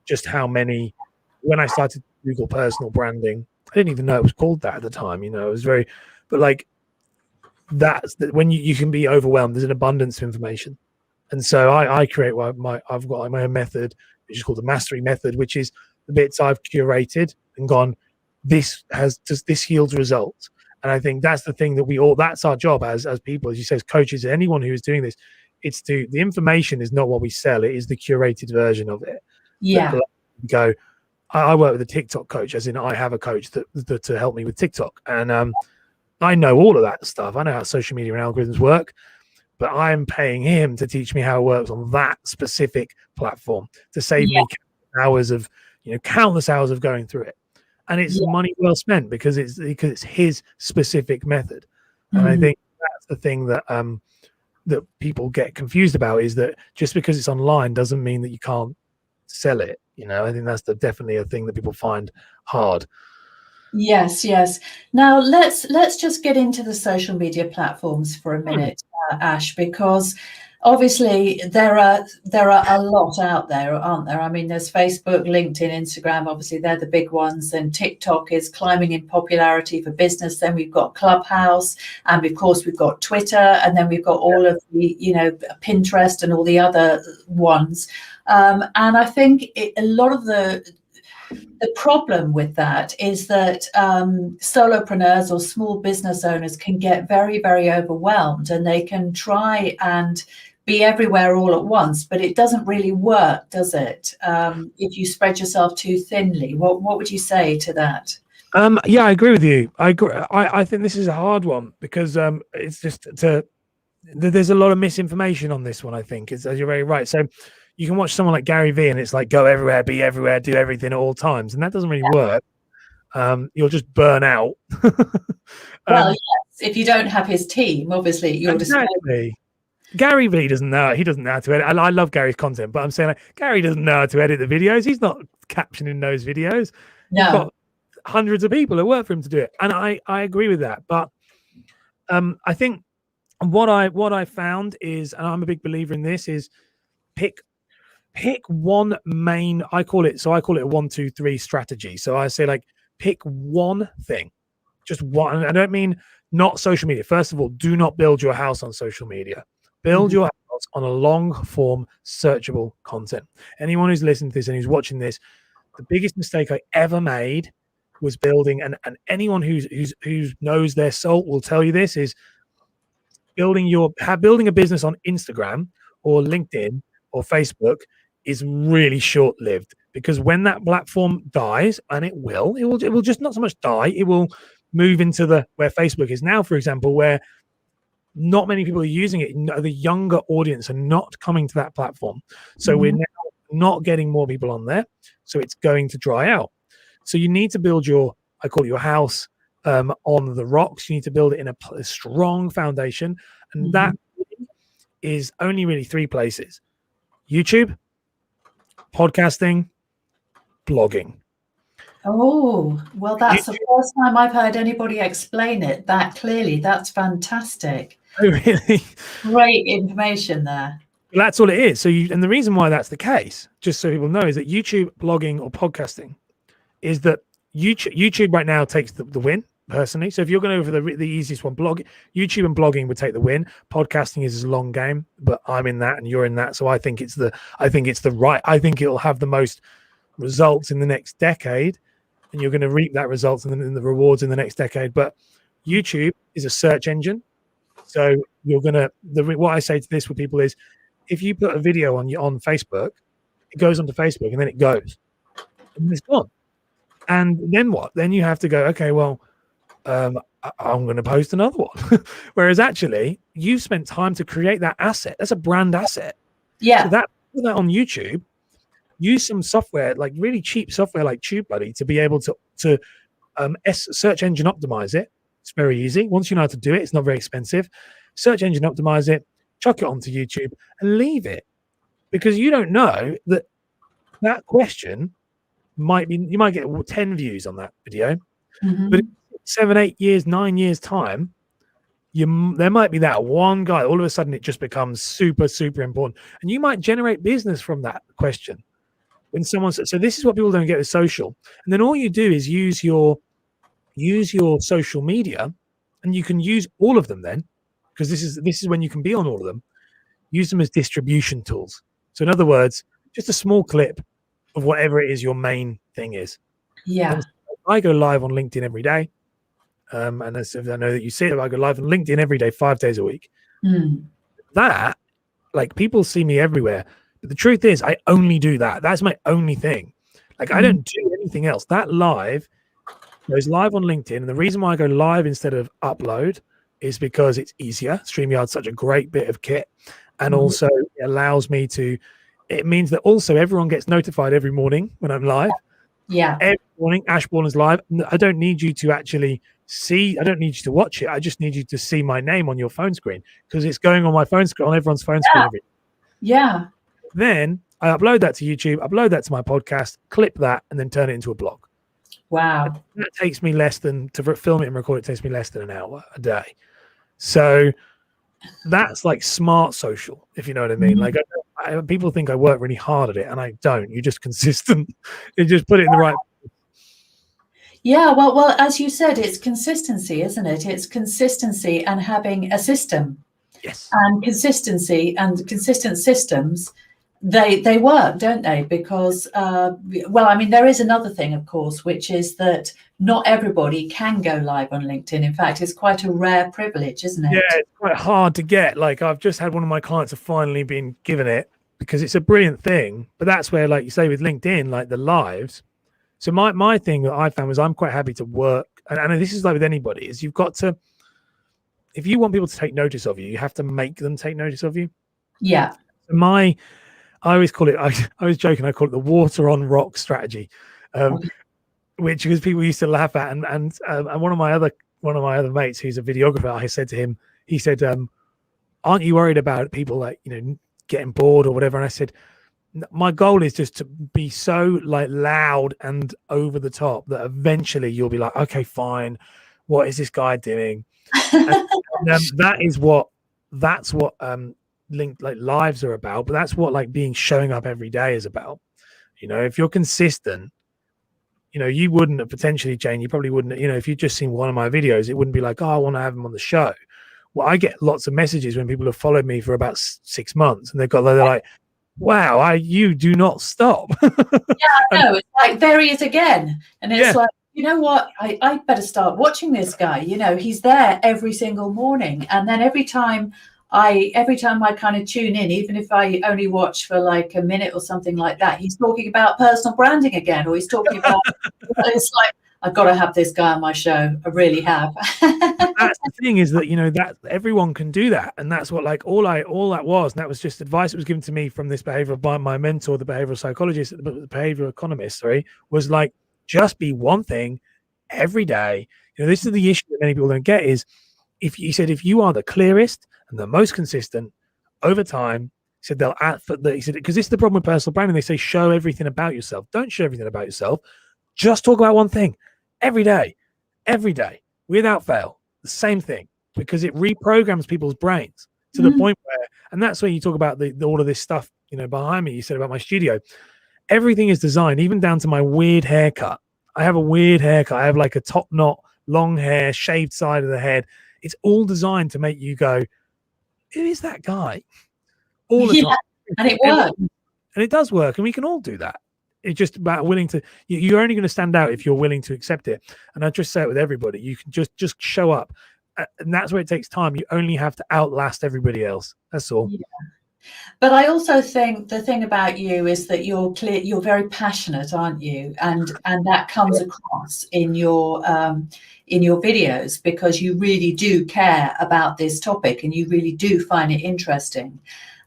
just how many, when I started Google personal branding, I didn't even know it was called that at the time. You know, it was very, but like, that's that when you can be overwhelmed. There's an abundance of information, and so I create I've got my own method, which is called the mastery method, which is the bits I've curated and gone, this yields results. And I think that's the thing that that's our job as people, as you say, as coaches, anyone who is doing this. It's the information is not what we sell, it is the curated version of it.
Yeah.
Go, I work with a TikTok coach, as in I have a coach that to help me with TikTok, and I know all of that stuff. I know how social media and algorithms work, but I'm paying him to teach me how it works on that specific platform to save me hours of, countless hours of going through it. And it's money well spent because it's his specific method. And I think that's the thing that that people get confused about, is that just because it's online doesn't mean that you can't sell it. I think that's definitely a thing that people find hard.
Yes. Now let's just get into the social media platforms for a minute, Ash, because obviously there are a lot out there, aren't there? I mean, there's Facebook, LinkedIn, Instagram. Obviously, they're the big ones. And TikTok is climbing in popularity for business. Then we've got Clubhouse, and of course we've got Twitter, and then we've got all of the, Pinterest and all the other ones. And I think a lot of the problem with that is that solopreneurs or small business owners can get very, very overwhelmed, and they can try and be everywhere all at once, but it doesn't really work, does it? If you spread yourself too thinly. What would you say to that?
Yeah, I agree with you. I agree. I think this is a hard one because it's just there's a lot of misinformation on this one. I think you're very right. So you can watch someone like Gary Vee, and it's like go everywhere, be everywhere, do everything at all times, and that doesn't really work. You'll just burn out.
Well, yes, if you don't have his team, obviously you're
exactly. Gary Vee doesn't know. He doesn't know how to edit. I love Gary's content, but I'm saying like, Gary doesn't know how to edit the videos. He's not captioning those videos.
No.
He's got hundreds of people who work for him to do it, and I agree with that. But I think what I found is, and I'm a big believer in this, is pick one main. I call it a 1-2-3 strategy. So I say like pick one thing, just one. I don't mean not social media. First of all, do not build your house on social media. Build your house on a long form searchable content. Anyone who's listening to this and who's watching this, the biggest mistake I ever made was building, and anyone who knows their soul will tell you this, is building a business on Instagram or LinkedIn or Facebook is really short-lived, because when that platform dies, and it will just not so much die, it will move into where Facebook is now, for example, where not many people are using it. The younger audience are not coming to that platform. So we're now not getting more people on there. So it's going to dry out. So you need to build I call it your house on the rocks. You need to build it in a strong foundation. And that is only really 3 places: YouTube, podcasting, blogging.
Oh, well, that's the first time I've heard anybody explain it that clearly. That's fantastic.
Oh, really?
Great information there.
Well, that's all it is. So and the reason why that's the case, just so people know, is that YouTube, blogging, or podcasting, is that YouTube right now takes the win, personally. So if you're going to go for the easiest one, YouTube and blogging would take the win. Podcasting is a long game, but I'm in that and you're in that. So I think it'll have the most results in the next decade, and you're going to reap that results and the rewards in the next decade. But YouTube is a search engine. So what I say to this with people is, if you put a video on Facebook, it goes onto Facebook and then it goes and it's gone. And then what? Then you have to go, okay, well, I'm going to post another one. Whereas actually you've spent time to create that asset. That's a brand asset.
Yeah.
So put that on YouTube, use some software, like really cheap software like TubeBuddy, to be able to search engine optimize it. It's very easy. Once you know how to do it, it's not very expensive. Search engine optimize it, chuck it onto YouTube and leave it. Because you don't know that question you might get 10 views on that video, but in 7, 8 years, 9 years time, there might be that one guy. All of a sudden, it just becomes super, super important, and you might generate business from that question. When so this is what people don't get with social, and then all you do is use your social media, and you can use all of them then, because this is when you can be on all of them. Use them as distribution tools. So in other words, just a small clip of whatever it is your main thing is.
Yeah.
And I go live on LinkedIn every day. And as I know that you see it, I go live on LinkedIn every day, 5 days a week. That, like, people see me everywhere. But the truth is, I only do that. That's my only thing. Like, I don't do anything else. That live goes live on LinkedIn. And the reason why I go live instead of upload is because it's easier. StreamYard's such a great bit of kit. And also it allows me to, it means that also everyone gets notified every morning when I'm live.
Yeah.
Every morning, Ash Borland's live. I don't need you to actually see, I don't need you to watch it. I just need you to see my name on your phone screen, because it's going on my phone screen, on everyone's phone screen.
Yeah.
Then I upload that to YouTube, upload that to my podcast, clip that, and then turn it into a blog.
Wow.
That takes me less than, to film it and record it takes me less than an hour a day. So that's like smart social, if you know what I mean. Like people think I work really hard at it, and I don't. You're just consistent. You just put it in the right.
Yeah, well, as you said, it's consistency, isn't it? It's consistency and having a system.
Yes.
And consistency and consistent systems, they work, don't they? Because, well, I mean, there is another thing, of course, which is that not everybody can go live on LinkedIn. In fact, it's quite a rare privilege, isn't it?
Yeah, it's quite hard to get. Like, I've just had one of my clients have finally been given it, because it's a brilliant thing. But that's where, like you say, with LinkedIn, like the lives. So my thing that I found was I'm quite happy to work, and this is like with anybody, is you've got to, if you want people to take notice of you, you have to make them take notice of you.
Yeah.
I always call it, I was joking, I call it the water on rock strategy, which because people used to laugh at, and one of my other mates who's a videographer, I said to him, he said, aren't you worried about people, like, you know, getting bored or whatever? And I said, my goal is just to be so like loud and over the top that eventually you'll be like, okay, fine, what is this guy doing? and that's what linked like lives are about. But that's what like being showing up every day is about. You know, if you're consistent, you know, you wouldn't have potentially, Jane, you probably wouldn't, you know, if you'd just seen one of my videos, it wouldn't be like, oh, I want to have him on the show. Well, I get lots of messages when people have followed me for about 6 months, and they're like, wow, you do not stop.
Yeah, I know. It's like, there he is again. And it's like, you know what? I better start watching this guy. You know, he's there every single morning. And then every time I kind of tune in, even if I only watch for like a minute or something like that, he's talking about personal branding again, or he's talking about, it's like, I've got to have this guy on my show. I really have.
That's the thing, is that, you know, that everyone can do that. And that's what, like, all that was, and that was just advice that was given to me from this behavioral, by my mentor, the behavioral psychologist, the behavioral economist, was like, just be one thing every day. You know, this is the issue that many people don't get, is if you are the clearest and the most consistent over time, he said because this is the problem with personal branding. They say, show everything about yourself. Don't show everything about yourself. Just talk about one thing every day, without fail. The same thing, because it reprograms people's brains to the point where, and that's where you talk about all of this stuff, you know, behind me. You said about my studio, everything is designed, even down to my weird haircut. I have a weird haircut. I have like a top knot, long hair, shaved side of the head. It's all designed to make you go, who is that guy? All the time.
And it works.
And it does work, and we can all do that. It's just about willing to, you're only going to stand out if you're willing to accept it. And I just say it with everybody, you can just show up. And that's where it takes time. You only have to outlast everybody else. That's all.
Yeah. But I also think the thing about you is that you're very passionate, aren't you? And that comes across in your videos, because you really do care about this topic and you really do find it interesting.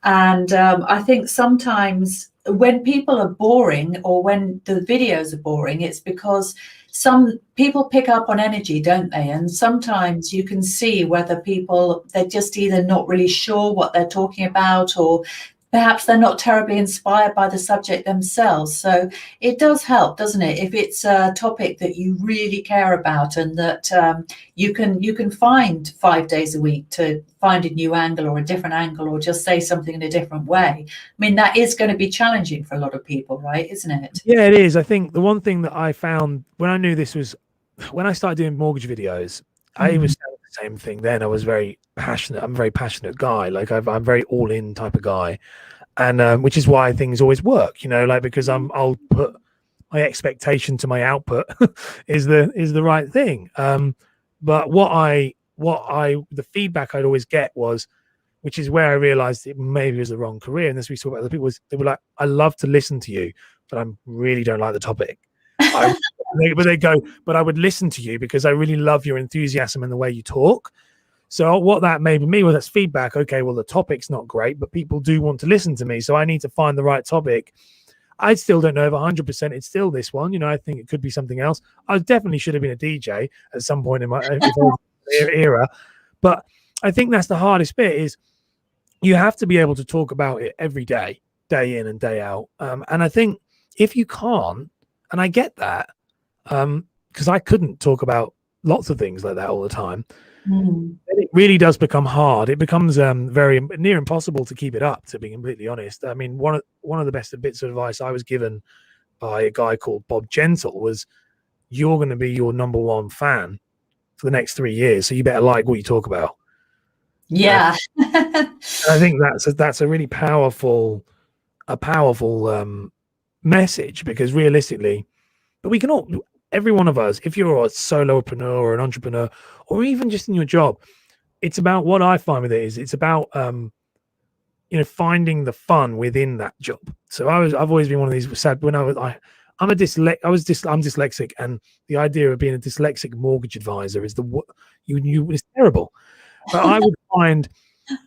And I think sometimes when people are boring, or when the videos are boring, it's because some people pick up on energy, don't they? And sometimes you can see whether they're just either not really sure what they're talking about, or perhaps they're not terribly inspired by the subject themselves. So it does help, doesn't it, if it's a topic that you really care about, and that you can find 5 days a week to find a new angle or a different angle, or just say something in a different way. I mean, that is going to be challenging for a lot of people, right? Isn't it?
Yeah, it is. I think the one thing that I found when I knew this was, when I started doing mortgage videos, I was saying the same thing then. I was very passionate. I'm a very passionate guy. Like I'm very all in type of guy. And which is why things always work, you know, like, because I'll put my expectation to my output is the right thing. But the feedback I'd always get was, which is where I realized it maybe was the wrong career. And as we saw about other people, they were like, I love to listen to you, but I really don't like the topic. But they go, but I would listen to you because I really love your enthusiasm and the way you talk. So what that made me was that's feedback. Okay, well, the topic's not great, but people do want to listen to me. So I need to find the right topic. I still don't know if 100% it's still this one. You know, I think it could be something else. I definitely should have been a DJ at some point in my era. But I think that's the hardest bit is you have to be able to talk about it every day, day in and day out. And I think if you can't, and I get that, because I couldn't talk about lots of things like that all the time. It really does become hard. It becomes very near impossible to keep it up, to be completely honest. I mean, one of the best bits of advice I was given by a guy called Bob Gentle was, you're going to be your number one fan for the next 3 years, so you better like what you talk about.
Yeah.
I think that's a really powerful message, because realistically, but we can all, every one of us, if you're a solopreneur or an entrepreneur, or even just in your job, it's about, what I find with it is, it's about finding the fun within that job. So I've always been one of these sad, when I'm dyslexic, and the idea of being a dyslexic mortgage advisor is it's terrible. But I would find,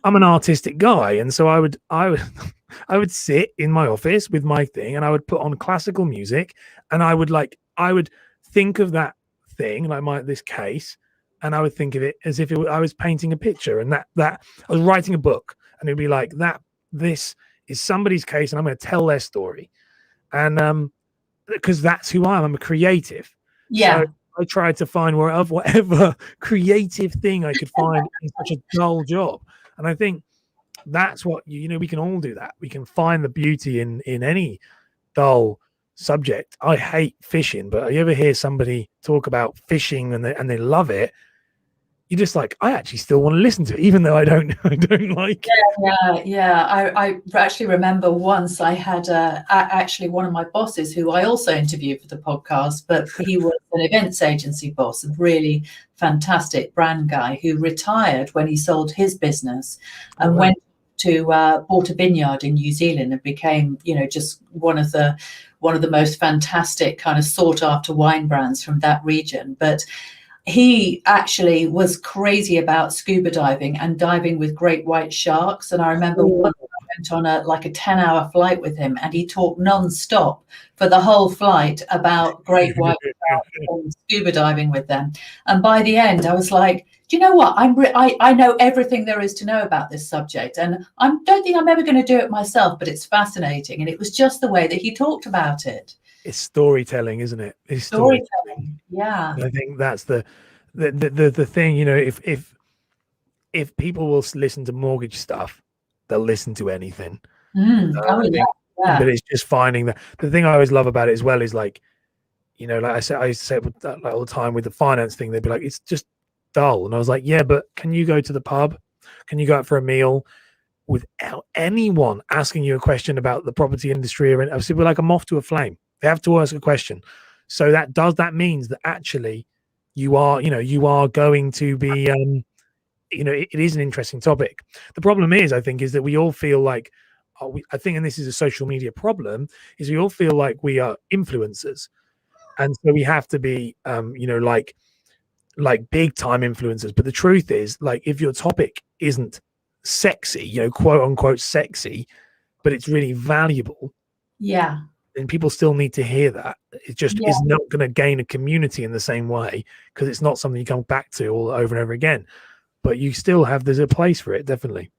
I'm an artistic guy, and so I would sit in my office with my thing, and I would put on classical music, and I would think of that thing, like this case, and I would think of it as if I was painting a picture, and that I was writing a book, and it'd be like that. This is somebody's case, and I'm going to tell their story, and because that's who I am. I'm a creative.
Yeah.
So I tried to find whatever creative thing I could find in such a dull job, and I think that's what we can all do that. We can find the beauty in any dull subject. I hate fishing, but you ever hear somebody talk about fishing and they love it, you're just like, I actually still want to listen to it, even though I don't like it.
Yeah. I actually remember once I had actually one of my bosses, who I also interviewed for the podcast, but he was an events agency boss, a really fantastic brand guy, who retired when he sold his business and went to bought a vineyard in New Zealand and became, just one of the most fantastic kind of sought after wine brands from that region. But he actually was crazy about scuba diving and diving with great white sharks. And I remember once I went on a 10-hour flight with him, and he talked non-stop for the whole flight about great white sharks and scuba diving with them. And by the end, I was like, do you know what? I know everything there is to know about this subject, and I don't think I'm ever going to do it myself, but it's fascinating. And it was just the way that he talked about it.
It's storytelling, isn't it? It's
storytelling. Yeah.
I think that's the thing. If people will listen to mortgage stuff, they'll listen to anything. But it's just finding the thing I always love about it as well is like I said all the time with the finance thing, they'd be like, it's just dull, and I was like, yeah, but can you go to the pub? Can you go out for a meal without anyone asking you a question about the property industry? Or I said, we're like a moth to a flame. They have to ask a question. So that means that actually you are going to be, it is an interesting topic. The problem is, I think, is that we all feel like, I think, and this is a social media problem, is we all feel like we are influencers. And so we have to be, like big time influencers. But the truth is, like, if your topic isn't sexy, quote unquote sexy, but it's really valuable.
Yeah.
And people still need to hear that. It just is not going to gain a community in the same way, because it's not something you come back to all over and over again. But you still there's a place for it, definitely.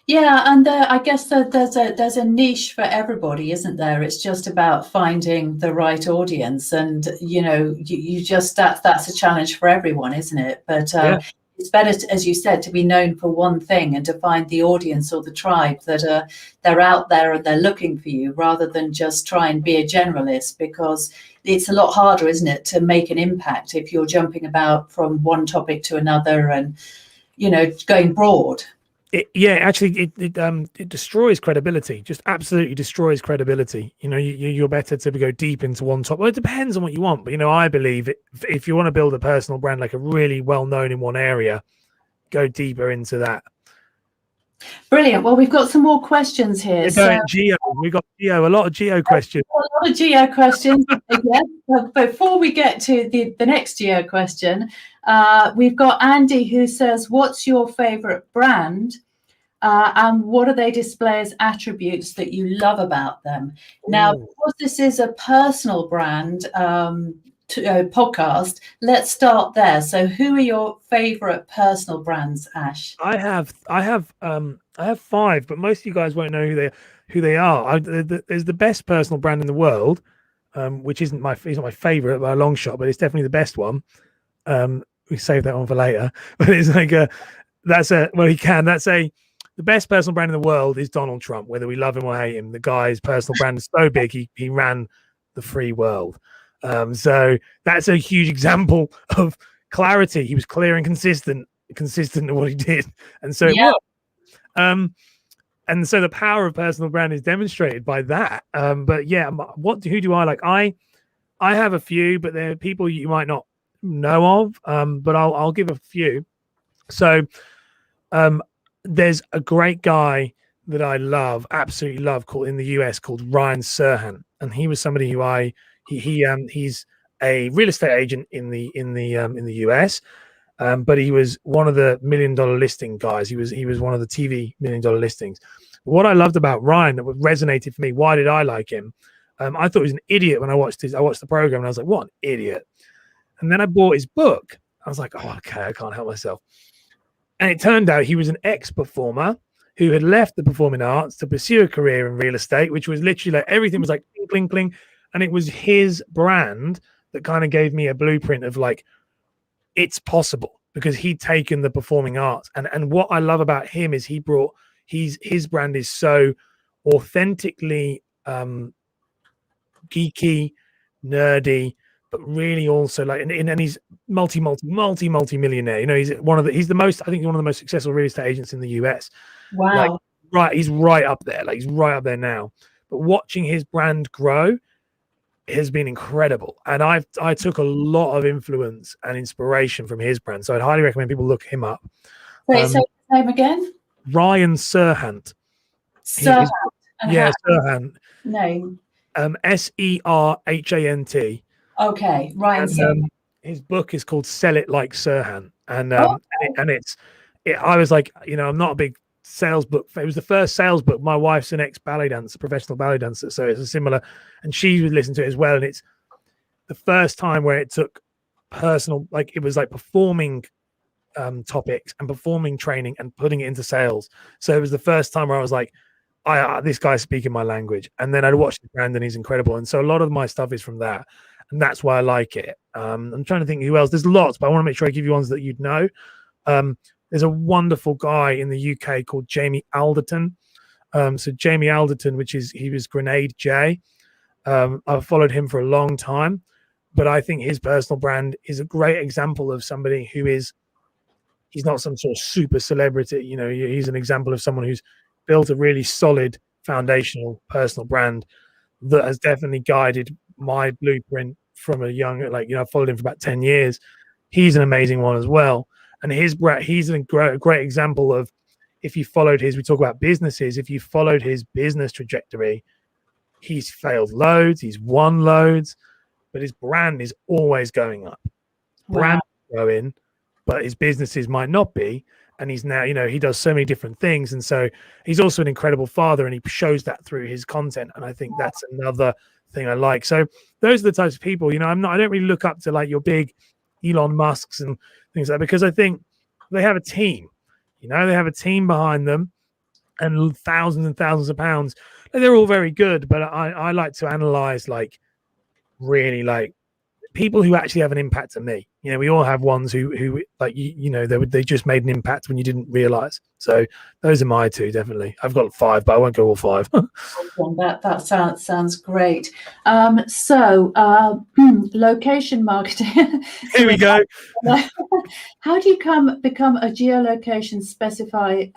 Yeah, and I guess that there's a niche for everybody, isn't there? It's just about finding the right audience, and you just that's a challenge for everyone, isn't it? But it's better, as you said, to be known for one thing and to find the audience or the tribe that they're out there and they're looking for you, rather than just try and be a generalist, because it's a lot harder, isn't it, to make an impact if you're jumping about from one topic to another and going broad. It destroys credibility. Just absolutely destroys credibility. You're better to go deep into one topic. Well, it depends on what you want, but I believe if you want to build a personal brand, like a really well known in one area, go deeper into that. Brilliant. Well, we've got some more questions here.
We're going geo. We've got geo, a lot of geo questions.
A lot of geo questions. Again. Before we get to the next geo question, we've got Andy who says, what's your favorite brand? And what do they display as attributes that you love about them? Ooh. Now, because this is a personal brand podcast, let's start there. So who are your favorite personal brands, Ash?
I have 5, but most of you guys won't know who they are. There's the best personal brand in the world, which isn't my favorite by a long shot, but it's definitely the best one. We save that one for later, but it's like the best personal brand in the world is Donald Trump, whether we love him or hate him. The guy's personal brand is so big, he ran the free world. So that's a huge example of clarity. He was clear and consistent in what he did, and so it worked. And so the power of personal brand is demonstrated by that. But yeah, who do I like? I have a few, but there are people you might not know of. But I'll give a few. So there's a great guy that I absolutely love, called in the US, called Ryan Serhant, and he was somebody who he's a real estate agent in the US. But he was one of the $1 million listing guys. He was one of the TV $1 million listings. What I loved about Ryan that resonated for me, why did I like him? I thought he was an idiot when I watched the program, and I was like, what an idiot. And then I bought his book. I was like, oh, okay, I can't help myself. And it turned out he was an ex-performer who had left the performing arts to pursue a career in real estate, which was literally like everything was like cling, cling, cling. And it was his brand that kind of gave me a blueprint of like, it's possible, because he'd taken the performing arts. And what I love about him is his brand is so authentically geeky, nerdy, but really also like, and he's multi-millionaire. You know, he's one of the most successful real estate agents in the US.
Wow.
Like, he's right up there. Like, he's right up there now. But watching his brand grow has been incredible, and I took a lot of influence and inspiration from his brand, so I'd highly recommend people look him up.
Wait, say his name again.
Ryan Serhant.
Serhant.
Serhant.
Name.
Serhant.
Okay, Ryan Serhant.
His book is called Sell It Like Serhant, and I was like, you know, I'm not a big sales book. It was the first sales book. My wife's an ex-ballet dancer, professional ballet dancer, so it's a similar, and she would listen to it as well. And it's the first time where it took personal, like it was like performing topics and performing training and putting it into sales. So it was the first time where I was like, this guy's speaking my language. And then I'd watched the brand, and he's incredible. And so a lot of my stuff is from that, and that's why I like it. I'm trying to think who else. There's lots, but I want to make sure I give you ones that you'd know. There's a wonderful guy in the UK called Jamie Alderton. So Jamie Alderton, he was Grenade J. I've followed him for a long time, but I think his personal brand is a great example of somebody he's not some sort of super celebrity. You know, he's an example of someone who's built a really solid foundational personal brand that has definitely guided my blueprint from a young, I've followed him for about 10 years. He's an amazing one as well. And he's a great example of, if you followed we talk about businesses, if you followed his business trajectory, he's failed loads, he's won loads, but his brand is always going up. Wow. Brand is growing, but his businesses might not be. And he's now, he does so many different things. And so he's also an incredible father, and he shows that through his content. And I think that's another thing I like. So those are the types of people, I don't really look up to like your big Elon Musks and things like that, because I think they have a team, they have a team behind them, and thousands of pounds. They're all very good, but I like to analyze really people who actually have an impact on me. We all have ones who they just made an impact when you didn't realize. So those are my two, definitely. I've got 5, but I won't go all 5.
That sounds great. Location marketing.
Here we go.
How do you become a geolocation specific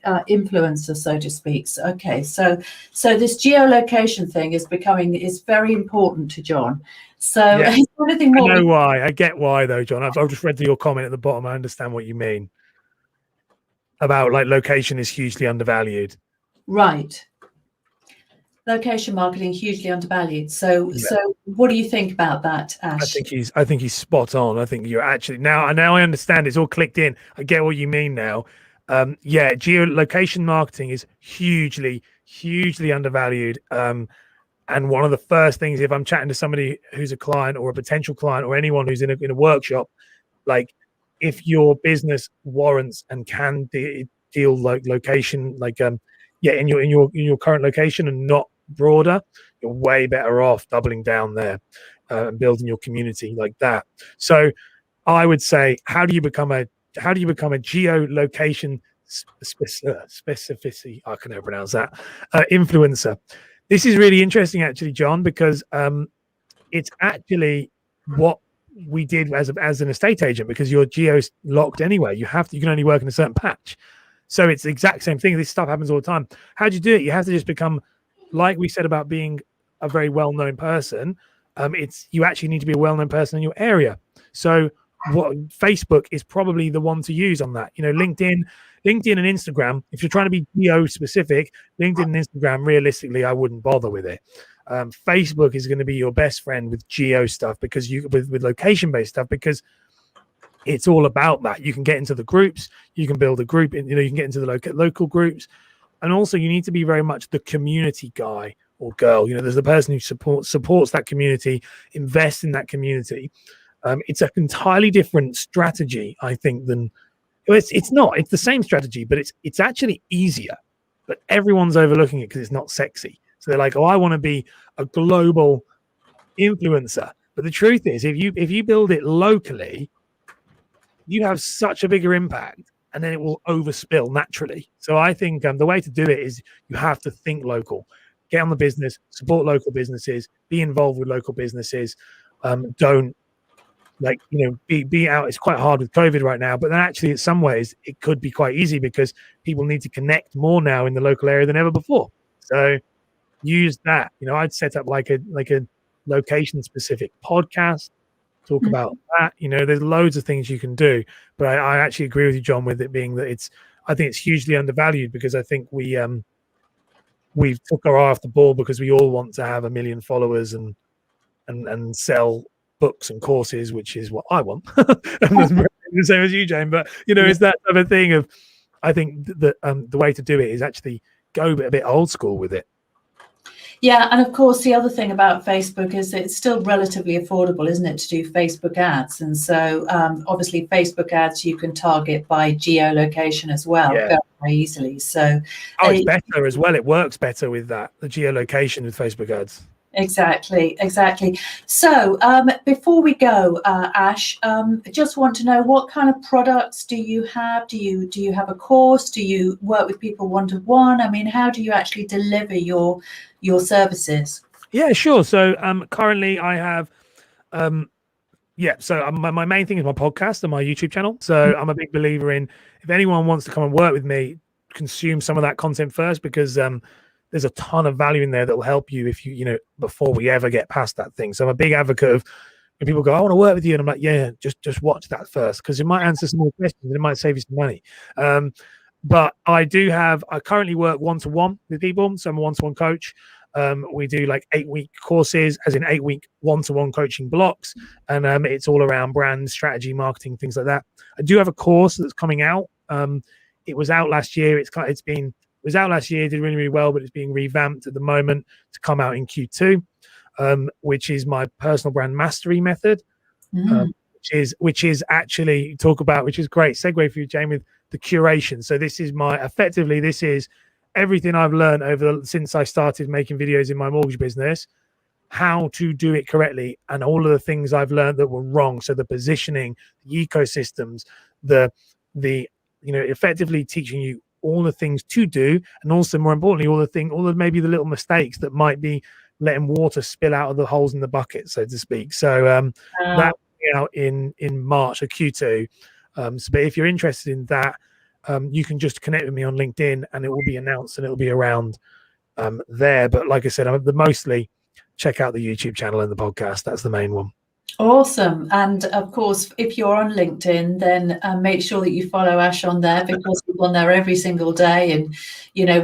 influencer, so to speak? Okay, so this geolocation thing is very important to John. So yeah. Anything more?
I know why. I get why, though, John. I've just read your comment at the bottom. I understand what you mean. about like location is hugely undervalued.
Right. Location marketing hugely undervalued. So
Yeah.
so what do you think about that, Ash?
I think he's spot on. I think you're actually now I understand, it's all clicked in. I get what you mean now. Yeah, geolocation marketing is hugely undervalued. And one of the first things, if I'm chatting to somebody who's a client or a potential client or anyone who's in a workshop, like if your business warrants and can deal like location, like yeah, in your current location and not broader, you're way better off doubling down there and building your community like that. So I would say, how do you become a geolocation specificity? I can never pronounce that. Influencer. This is really interesting, actually, John, because it's actually what we did as an estate agent, because your geo's locked anyway. You can only work in a certain patch. So it's the exact same thing. This stuff happens all the time. How do you do it? You have to just become, like we said about being a very well-known person. You actually need to be a well-known person in your area. So what Facebook is probably the one to use on that. You know, LinkedIn and Instagram. If you're trying to be geo specific, LinkedIn and Instagram, realistically, I wouldn't bother with it. Facebook is going to be your best friend with geo stuff, because with location based stuff, because it's all about that. You can get into the groups, you can build a group, you can get into the local groups, and also you need to be very much the community guy or girl. There's the person who supports that community, invests in that community. It's an entirely different strategy, I think, than it's not. It's the same strategy, but it's actually easier. But everyone's overlooking it because it's not sexy. So they're like, oh, I want to be a global influencer. But the truth is, if you build it locally, you have such a bigger impact, and then it will overspill naturally. So I think the way to do it is you have to think local, get on the business, support local businesses, be involved with local businesses. Don't be out. It's quite hard with COVID right now, but then actually in some ways it could be quite easy because people need to connect more now in the local area than ever before. So use that. I'd set up like a location specific podcast, talk about that. There's loads of things you can do, but I actually agree with you, John, with it being that I think it's hugely undervalued, because I think we've took our eye off the ball because we all want to have 1 million followers and sell books and courses, which is what I want. The same as you, Jane. But it's that type of thing of, I think that the way to do it is actually go a bit old school with it.
Yeah, and of course, the other thing about Facebook is it's still relatively affordable, isn't it, to do Facebook ads? And so, obviously, Facebook ads you can target by geolocation as well, very easily. So,
it's better as well. It works better with that, the geolocation with Facebook ads.
Exactly. So before we go, Ash, I just want to know, what kind of products do you have? Do you have a course? Do you work with people one-to-one? I mean, how do you actually deliver your services?
Yeah, sure. So currently I have so my main thing is my podcast and my YouTube channel. So I'm a big believer in, if anyone wants to come and work with me, consume some of that content first, because there's a ton of value in there that will help you if before we ever get past that thing. So I'm a big advocate of, when people go, I want to work with you, and I'm like, yeah, just watch that first, because it might answer some more questions and it might save you some money. But I currently work one-to-one with people. So I'm a one-to-one coach. We do like 8-week courses, as in 8-week one-to-one coaching blocks. And it's all around brand strategy, marketing, things like that. I do have a course that's coming out. It was out last year. It was out last year, did really, really well, but it's being revamped at the moment to come out in Q2, which is my personal brand mastery method, which is actually which is great segue for you, Jane, with the curation. So this is everything I've learned since I started making videos in my mortgage business, how to do it correctly, and all of the things I've learned that were wrong. So the positioning, the ecosystems, effectively teaching you all the things to do, and also more importantly, maybe the little mistakes that might be letting water spill out of the holes in the bucket, so to speak. So that out in March or Q2. But if you're interested in that, you can just connect with me on LinkedIn, and it will be announced and it'll be around there. But like I said, mostly check out the YouTube channel and the podcast. That's the main one. Awesome. And of course, if you're on LinkedIn, then make sure that you follow Ash on there, because
on there every single day, and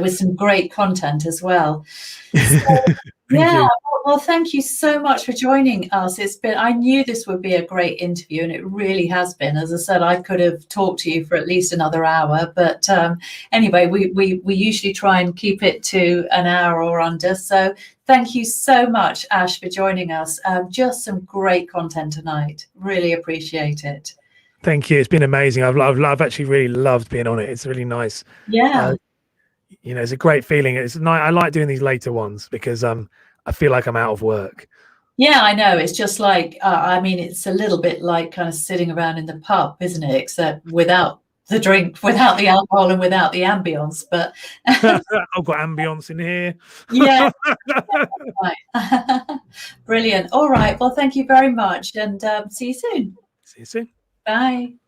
with some great content as well.
Thank you.
Well, thank you so much for joining us. I knew this would be a great interview, and it really has been. As I said, I could have talked to you for at least another hour, but anyway, we usually try and keep it to an hour or under. So thank you so much, Ash, for joining us. Just some great content tonight. Really appreciate it.
Thank you. It's been amazing. I've actually really loved being on it. It's really nice.
Yeah.
It's a great feeling. It's nice. I like doing these later ones because I feel like I'm out of work.
Yeah, I know. It's just like, it's a little bit like kind of sitting around in the pub, isn't it? Except without the drink, without the alcohol, and without the ambience. But
I've got ambience in here.
Yeah. Right. Brilliant. All right. Well, thank you very much, and see you soon.
See you soon.
Bye.